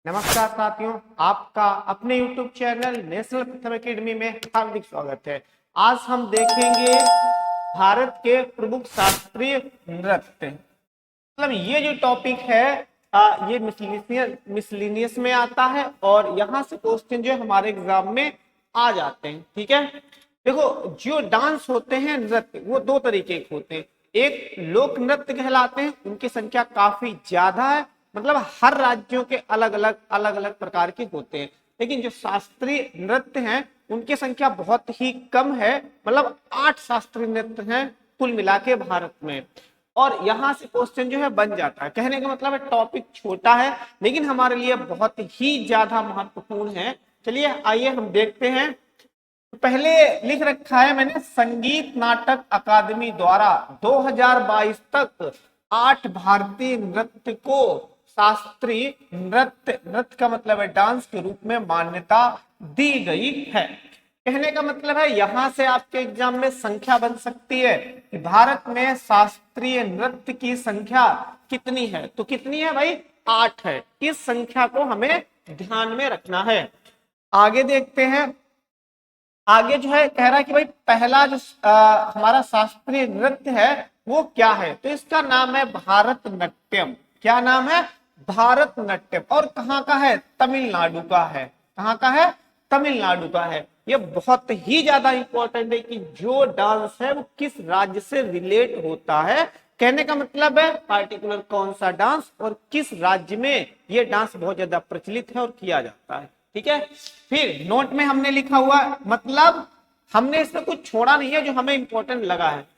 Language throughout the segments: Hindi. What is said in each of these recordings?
नमस्कार साथियों, आपका अपने YouTube चैनल नेशनल प्रथम एकेडमी में हार्दिक स्वागत है। आज हम देखेंगे भारत के प्रमुख शास्त्रीय नृत्य। मतलब ये जो टॉपिक है ये मिसलिनियस में आता है और यहाँ से क्वेश्चन जो हमारे एग्जाम में आ जाते हैं। ठीक है, देखो जो डांस होते हैं नृत्य वो दो तरीके के होते हैं। एक लोक नृत्य कहलाते हैं, उनकी संख्या काफी ज्यादा है, मतलब हर राज्यों के अलग अलग प्रकार के होते हैं। लेकिन जो शास्त्रीय नृत्य हैं उनकी संख्या बहुत ही कम है, मतलब 8 शास्त्रीय नृत्य हैं कुल मिला के भारत में। और यहाँ से क्वेश्चन जो है बन जाता है। कहने का मतलब है टॉपिक छोटा है लेकिन हमारे लिए बहुत ही ज्यादा महत्वपूर्ण है। चलिए आइए हम देखते हैं। पहले लिख रखा है मैंने, संगीत नाटक अकादमी द्वारा 2022 तक 8 भारतीय नृत्य को शास्त्रीय नृत्य, नृत्य का मतलब है डांस, के रूप में मान्यता दी गई है। कहने का मतलब है यहां से आपके एग्जाम में संख्या बन सकती है कि भारत में शास्त्रीय नृत्य की संख्या कितनी है। तो कितनी है भाई? 8 है। इस संख्या को हमें ध्यान में रखना है। आगे देखते हैं। आगे जो है कह रहा है कि भाई पहला जो हमारा शास्त्रीय नृत्य है वो क्या है। तो इसका नाम है भारतनाट्यम। क्या नाम है? भारतनाट्यम। और कहाँ का है? तमिलनाडु का है। कहाँ का है? तमिलनाडु का है। ये बहुत ही ज्यादा इंपॉर्टेंट है कि जो डांस है वो किस राज्य से रिलेट होता है। कहने का मतलब है पार्टिकुलर कौन सा डांस और किस राज्य में ये डांस बहुत ज्यादा प्रचलित है और किया जाता है। ठीक है, फिर नोट में हमने लिखा हुआ, मतलब हमने इसमें कुछ छोड़ा नहीं है जो हमें इंपॉर्टेंट लगा है।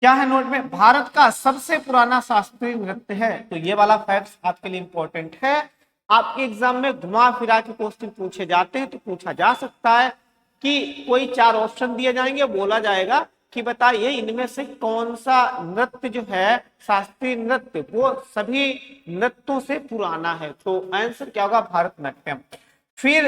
क्या है नोट में? भारत का सबसे पुराना शास्त्रीय नृत्य है। तो ये वाला फैक्ट आपके लिए इंपॉर्टेंट है। आपके एग्जाम में घुमा फिरा के क्वेश्चन पूछे जाते हैं तो पूछा जा सकता है कि कोई 4 ऑप्शन दिए जाएंगे, बोला जाएगा कि बताइए इनमें से कौन सा नृत्य जो है शास्त्रीय नृत्य वो सभी नृत्यों से पुराना है। तो आंसर क्या होगा? भारतनाट्यम। फिर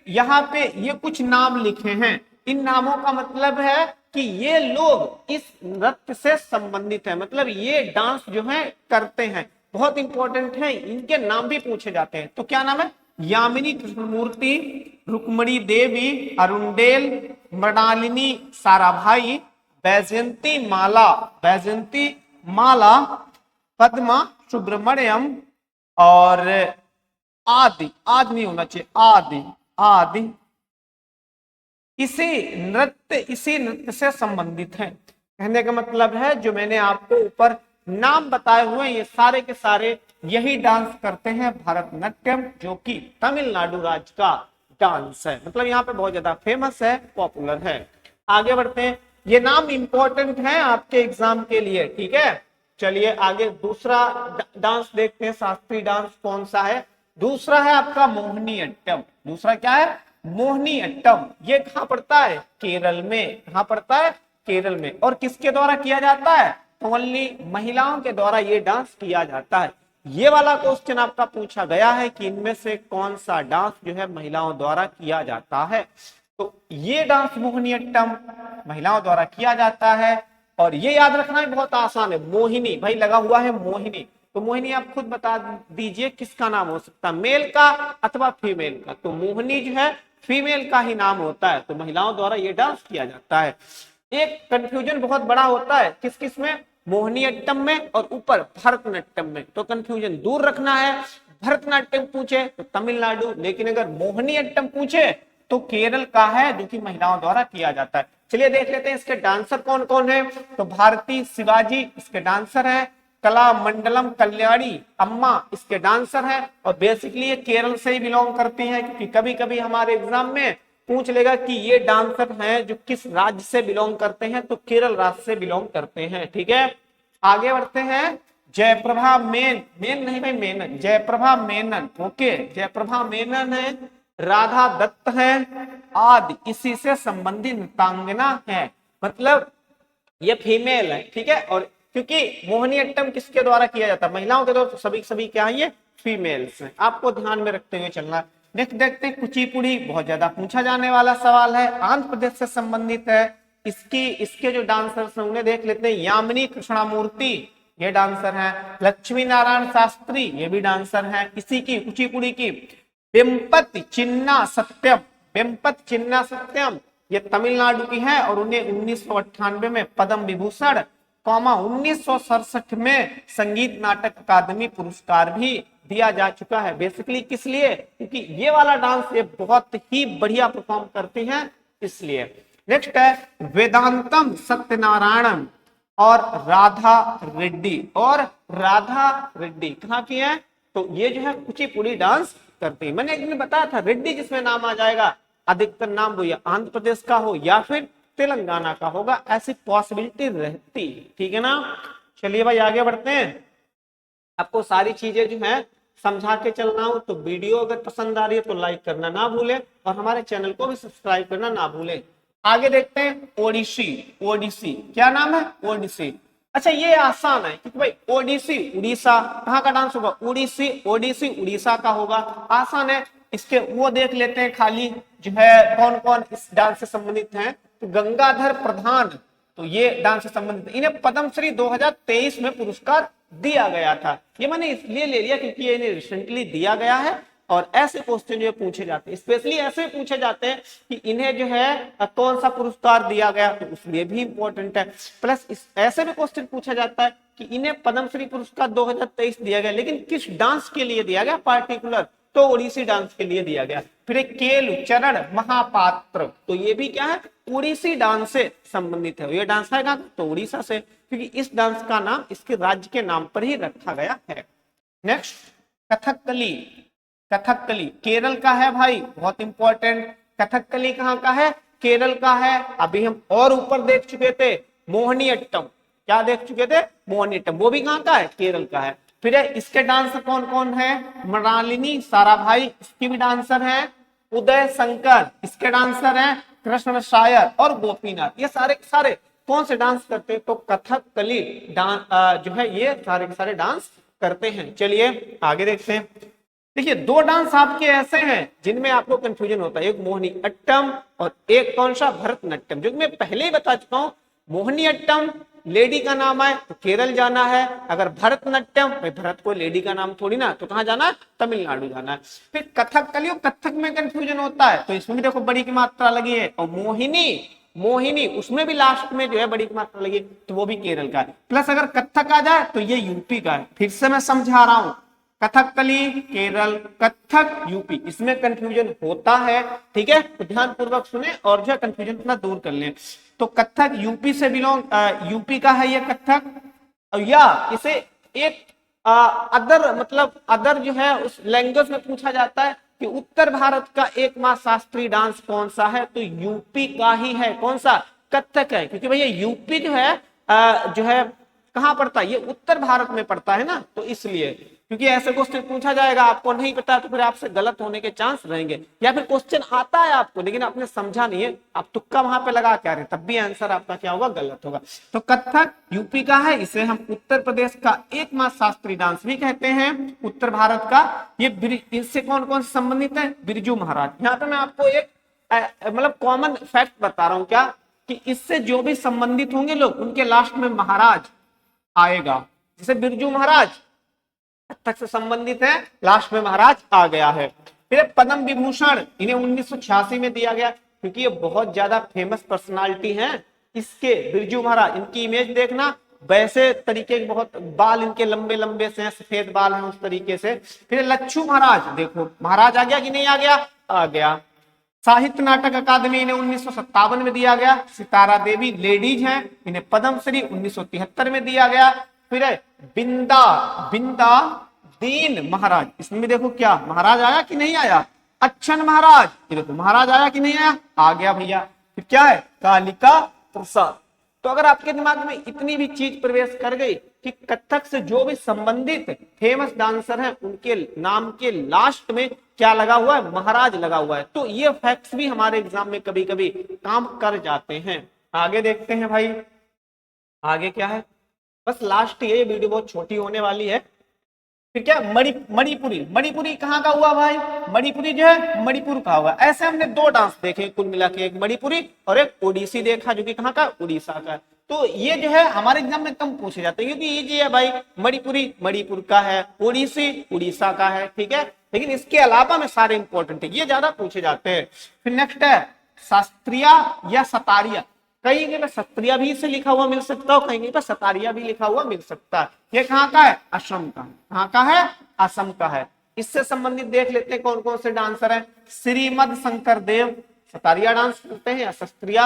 यहाँ पे ये कुछ नाम लिखे हैं। इन नामों का मतलब है कि ये लोग इस नृत्य से संबंधित है, मतलब ये डांस जो है करते हैं। बहुत इंपॉर्टेंट है, इनके नाम भी पूछे जाते हैं। तो क्या नाम है? यामिनी कृष्णमूर्ति, रुक्मणी देवी, अरुणडेल, मृणालिनी साराभाई, बैजयंती माला, पद्मा सुब्रमण्यम और आदि। आदि नहीं होना चाहिए, आदि इसी नृत्य से संबंधित है। कहने का मतलब है जो मैंने आपको ऊपर नाम बताए हुए ये सारे के सारे यही डांस करते हैं। भारतनाट्यम जो कि तमिलनाडु राज्य का डांस है, मतलब यहाँ पे बहुत ज्यादा फेमस है, पॉपुलर है। आगे बढ़ते हैं। ये नाम इंपॉर्टेंट है आपके एग्जाम के लिए। ठीक है, चलिए आगे दूसरा डांस देखते हैं। शास्त्रीय डांस कौन सा है? दूसरा है आपका मोहिनी अट्टम। दूसरा क्या है? मोहिनी अट्टम। ये कहाँ पड़ता है? केरल में। कहाँ पड़ता है? केरल में। और किसके द्वारा किया जाता है? ओनली महिलाओं के द्वारा ये डांस किया जाता है। ये वाला क्वेश्चन आपका पूछा गया है कि इनमें से कौन सा डांस जो है महिलाओं द्वारा किया जाता है। तो ये डांस मोहिनी अट्टम महिलाओं द्वारा किया जाता है। और ये याद रखना भी बहुत आसान है। मोहिनी भाई लगा हुआ है मोहिनी, तो मोहिनी आप खुद बता दीजिए किसका नाम हो सकता है, मेल का अथवा फीमेल का। तो मोहिनी जो है फीमेल का ही नाम होता है, तो महिलाओं द्वारा ये डांस किया जाता है। एक कंफ्यूजन बहुत बड़ा होता है किस किस में? मोहिनी अट्टम में और ऊपर भरतनाट्यम में। तो कंफ्यूजन दूर रखना है। भरतनाट्यम पूछे तो तमिलनाडु, लेकिन अगर मोहिनी अट्टम पूछे तो केरल का है जो कि महिलाओं द्वारा किया जाता है। चलिए देख लेते हैं इसके डांसर कौन कौन है। तो भारती शिवाजी इसके डांसर है, कला मंडलम कल्याणी अम्मा इसके डांसर है। और बेसिकली ये केरल से ही बिलोंग करती हैं, क्योंकि कभी कभी हमारे एग्जाम में पूछ लेगा कि ये डांसर हैं जो किस राज्य से बिलोंग करते हैं, तो केरल राज्य से बिलोंग करते हैं। ठीक है, आगे बढ़ते हैं। जयप्रभा मेन नहीं भाई मेनन, जयप्रभा मेनन। ओके, जयप्रभा मेनन है, राधा दत्त है, आदि इसी से संबंधित नृत्यांगना है, मतलब ये फीमेल है। ठीक है, और क्योंकि मोहिनी अट्टम किसके द्वारा किया जाता है? महिलाओं के द्वारा, तो सभी क्या है? ये फीमेल्स हैं। आपको ध्यान में रखते हुए चलना। नेक्स्ट देखते हैं कुचिपुड़ी। बहुत ज्यादा पूछा जाने वाला सवाल है, आंध्र प्रदेश से संबंधित है। इसके जो डांसर्स हैं उन्हें देख लेते हैं। यामिनी कृष्णामूर्ति, ये डांसर हैं। लक्ष्मी नारायण शास्त्री, ये भी डांसर हैं इसी की, कुचिपुड़ी की। वेम्पति चिन्ना सत्यम, वेम्पति चिन्ना सत्यम, ये तमिलनाडु की है और उन्हें 1998 में पद्म विभूषण 1967 में संगीत नाटक अकादमी पुरस्कार भी दिया जा चुका है। बेसिकली किस लिए? क्योंकि ये वाला डांस ये बहुत ही बढ़िया परफॉर्म करती हैं इसलिए। नेक्स्ट है वेदांतम सत्यनारायण और राधा रेड्डी, और राधा रेड्डी कहाँ की है? तो ये जो है कुचिपुड़ी डांस करती है। मैंने एक दिन बताया था रेड्डी जिसमें नाम आ जाएगा अधिकतर नाम वो या आंध्र प्रदेश का हो या फिर तेलंगाना का होगा, ऐसी पॉसिबिलिटी रहती है। ठीक है ना। चलिए भाई आगे बढ़ते हैं। आपको सारी चीजें जो है समझा के चलना हो तो वीडियो अगर पसंद आ रही है तो लाइक करना ना भूलें और हमारे चैनल को भी सब्सक्राइब करना ना भूलें। आगे देखते हैं ओडिसी। ओडिसी क्या नाम है? ओडिसी। अच्छा ये आसान है क्योंकि भाई ओडिसी उड़ीसा कहाँ का डांस होगा? ओडिसी, ओडिसी उड़ीसा का होगा, आसान है। इसके वो देख लेते हैं खाली जो है कौन कौन इस डांस से संबंधित हैं। तो गंगाधर प्रधान, तो ये डांस से संबंधित, इन्हें पद्मश्री 2023 में पुरस्कार दिया गया था। ये मैंने इसलिए ले लिया क्योंकि ये इन्हें रिसेंटली दिया गया है और ऐसे क्वेश्चन जो पूछे जाते हैं, स्पेशली ऐसे पूछे जाते हैं कि इन्हें जो है कौन सा पुरस्कार दिया गया, तो उसलिए भी इंपॉर्टेंट है। प्लस ऐसे भी क्वेश्चन पूछा जाता है कि इन्हें पद्मश्री पुरस्कार 2023 दिया गया, लेकिन किस डांस के लिए दिया गया पार्टिकुलर, तो ओडिसी डांस के लिए दिया गया। फिर एक केलु चरण महापात्र, तो ये भी क्या है? ओडिसी डांस से संबंधित है। ये डांस है कहाँ? तो उड़ीसा से, क्योंकि इस डांस का नाम इसके राज्य के नाम पर ही रखा गया है। नेक्स्ट कथकली। कथकली केरल का है भाई, बहुत इंपॉर्टेंट। कथकली कहाँ का है? केरल का है। अभी हम और ऊपर देख चुके थे मोहिनीअट्टम, क्या देख चुके थे? मोहिनीअट्टम, वो भी कहाँ का है? केरल का है। फिर इसके डांसर कौन कौन है? मृणालिनी साराभाई, इसकी भी डांसर है। उदय शंकर, इसके डांसर हैं। कृष्ण शायर और गोपीनाथ, ये सारे सारे कौन से डांस करते हैं? तो कथकली डांस जो है ये सारे के सारे डांस करते हैं। चलिए आगे देखते हैं। देखिए दो डांस आपके ऐसे हैं जिनमें आपको कंफ्यूजन होता है, एक मोहिनीअट्टम और एक कौन सा? भरतनाट्यम, जो मैं पहले ही बता चुका हूं। मोहिनीअट्टम लेडी का नाम है तो केरल जाना है। अगर भरतनाट्यम, भाई भरत को लेडी का नाम थोड़ी ना, तो कहाँ जाना है? तमिलनाडु जाना है। फिर कथकली और कथक में कंफ्यूजन होता है, तो इसमें भी देखो बड़ी की मात्रा लगी है। और मोहिनी, मोहिनी उसमें भी लास्ट में जो है बड़ी की मात्रा लगी, तो वो भी केरल का है। प्लस अगर कथक आ जाए तो ये यूपी का है। फिर से मैं समझा रहा हूं, कथकली केरल, कथक यूपी, इसमें कंफ्यूजन होता है। ठीक है, तो ध्यान पूर्वक सुने और जो है कंफ्यूजन अपना दूर कर लें। तो कथक यूपी से बिलोंग, यूपी का है ये कथक, या इसे एक अदर मतलब अदर जो है उस लैंग्वेज में पूछा जाता है कि उत्तर भारत का एकमात्र शास्त्रीय डांस कौन सा है, तो यूपी का ही है। कौन सा? कथक है, क्योंकि भैया यूपी जो है कहाँ पड़ता है? ये उत्तर भारत में पड़ता है ना, तो इसलिए। क्योंकि ऐसे क्वेश्चन पूछा जाएगा, आपको नहीं पता तो फिर आपसे गलत होने के चांस रहेंगे, या फिर क्वेश्चन आता है आपको लेकिन आपने समझा नहीं है, आप तुक्का वहां पे लगा क्या रहे, तब भी आंसर आपका क्या होगा? गलत होगा। तो कथक यूपी का है, इसे हम उत्तर प्रदेश का एकमात्र शास्त्रीय डांस भी कहते हैं, उत्तर भारत का। ये इससे कौन कौन से संबंधित है? बिरजू महाराज। यहाँ पे मैं आपको एक मतलब कॉमन फैक्ट बता रहा हूँ क्या, कि इससे जो भी संबंधित होंगे लोग, उनके लास्ट में महाराज आएगा। जैसे बिरजू महाराज कथक से संबंधित है, लास्ट में महाराज आ गया है। फिर पद्म विभूषण, इन्हें 1986 में दिया गया, क्योंकि ये बहुत ज्यादा फेमस पर्सनालिटी हैं इसके। बिरजू महाराज, इनकी इमेज देखना, वैसे तरीके के बहुत बाल इनके लंबे लंबे से हैं, सफेद बाल हैं उस तरीके से। फिर लच्छू महाराज, देखो महाराज आ गया कि नहीं आ गया? आ गया। साहित्य नाटक अकादमी इन्हें 1957 में दिया गया। सितारा देवी लेडीज हैं, इन्हें पद्मश्री 1973 में दिया गया। फिर है बिंदा दीन महाराज, इसमें भी देखो क्या महाराज आया कि नहीं आया? अच्छन महाराज, ये देखो महाराज आया कि नहीं आया? आ गया भैया। फिर क्या है? कालिका प्रसाद। तो अगर आपके दिमाग में इतनी भी चीज प्रवेश कर गई कि कथक से जो भी संबंधित फेमस डांसर हैं उनके नाम के लास्ट में क्या लगा हुआ है? महाराज लगा हुआ है। तो ये फैक्ट्स भी हमारे एग्जाम में कभी कभी काम कर जाते हैं। आगे देखते हैं भाई, आगे क्या है? बस लास्ट ये वीडियो बहुत छोटी होने वाली है। फिर क्या? मणिपुरी। मणिपुरी कहाँ का हुआ भाई? मणिपुरी जो है मणिपुर का हुआ। ऐसे हमने दो डांस देखे कुल मिला के, एक मणिपुरी और एक ओडिसी देखा, जो कि कहाँ का? उड़ीसा का। तो ये जो है हमारे एग्जाम में कम पूछे जाते हैं, क्योंकि ये जो है भाई मणिपुरी मणिपुर का है, ओडिसी उड़ीसा का है, ठीक है। लेकिन इसके अलावा में सारे इंपॉर्टेंट है, ये ज्यादा पूछे जाते हैं। फिर नेक्स्ट है शास्त्रीय या सतारिया। कहीं पे सत्रिया भी इसे लिखा हुआ मिल सकता है, कहीं पे सतारिया भी लिखा हुआ मिल सकता है। ये कहाँ का है? असम का। कहाँ का है? असम का है। इससे संबंधित देख लेते हैं कौन कौन से डांसर हैं। श्रीमद शंकर देव सतारिया डांस करते हैं या शास्त्रीय।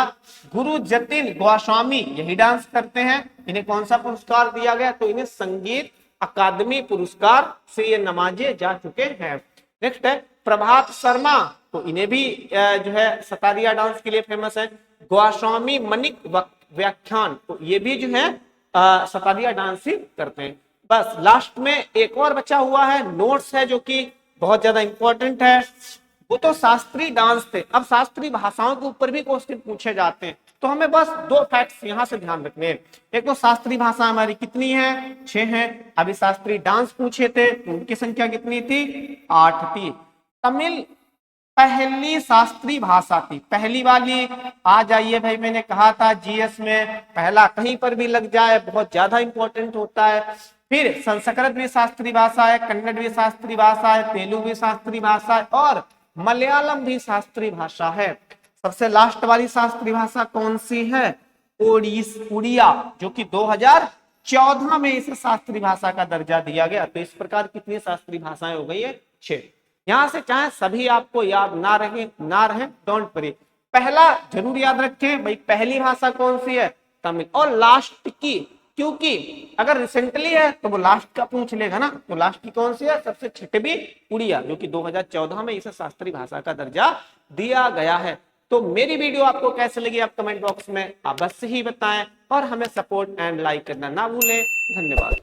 गुरु जतिन गोस्वामी यही डांस करते हैं। इन्हें कौन सा पुरस्कार दिया गया? तो इन्हें संगीत अकादमी पुरस्कार से ये नवाजे जा चुके हैं। नेक्स्ट है प्रभात शर्मा, तो इन्हें भी जो है सतारिया डांस के लिए फेमस है। गोस्वामी मणिक व्याख्यान, तो ये भी जो है सतारिया डांस ही करते हैं। बस लास्ट में एक और बचा हुआ है, नोट्स है जो कि बहुत ज्यादा इंपॉर्टेंट है। वो तो शास्त्रीय डांस थे, अब शास्त्रीय भाषाओं के ऊपर भी क्वेश्चन पूछे जाते हैं, तो हमें बस दो फैक्ट्स यहां से ध्यान रखने हैं। एक तो शास्त्रीय भाषा हमारी कितनी है? 6 है। अभी शास्त्रीय डांस पूछे थे, उनकी संख्या कितनी थी? 8 थी। तमिल पहली शास्त्रीय भाषा थी, पहली वाली। आ जाइए भाई, मैंने कहा था जीएस में पहला कहीं पर भी लग जाए बहुत ज्यादा इंपॉर्टेंट होता है। फिर संस्कृत भी शास्त्रीय भाषा है, कन्नड़ भी शास्त्रीय भाषा है, तेलुगु भी शास्त्रीय भाषा है और मलयालम भी शास्त्रीय भाषा है। सबसे लास्ट वाली शास्त्रीय भाषा कौन सी है? उड़िया, जो कि 2014 में इसे शास्त्रीय भाषा का दर्जा दिया गया। तो इस प्रकार कितनी शास्त्रीय भाषाएं हो गई है? 6। यहां से चाहे सभी आपको याद ना रहे डोंट वरी, पहला जरूर याद रखें भाई, पहली भाषा कौन सी है? तमिल। और लास्ट की, क्योंकि अगर रिसेंटली है तो वो लास्ट का पूछ लेगा ना, तो लास्ट की कौन सी है? सबसे छठवीं उड़िया, जो कि 2014 में इसे शास्त्रीय भाषा का दर्जा दिया गया है। तो मेरी वीडियो आपको कैसे लगी आप कमेंट बॉक्स में अवश्य ही बताएं और हमें सपोर्ट एंड लाइक करना ना भूलें। धन्यवाद।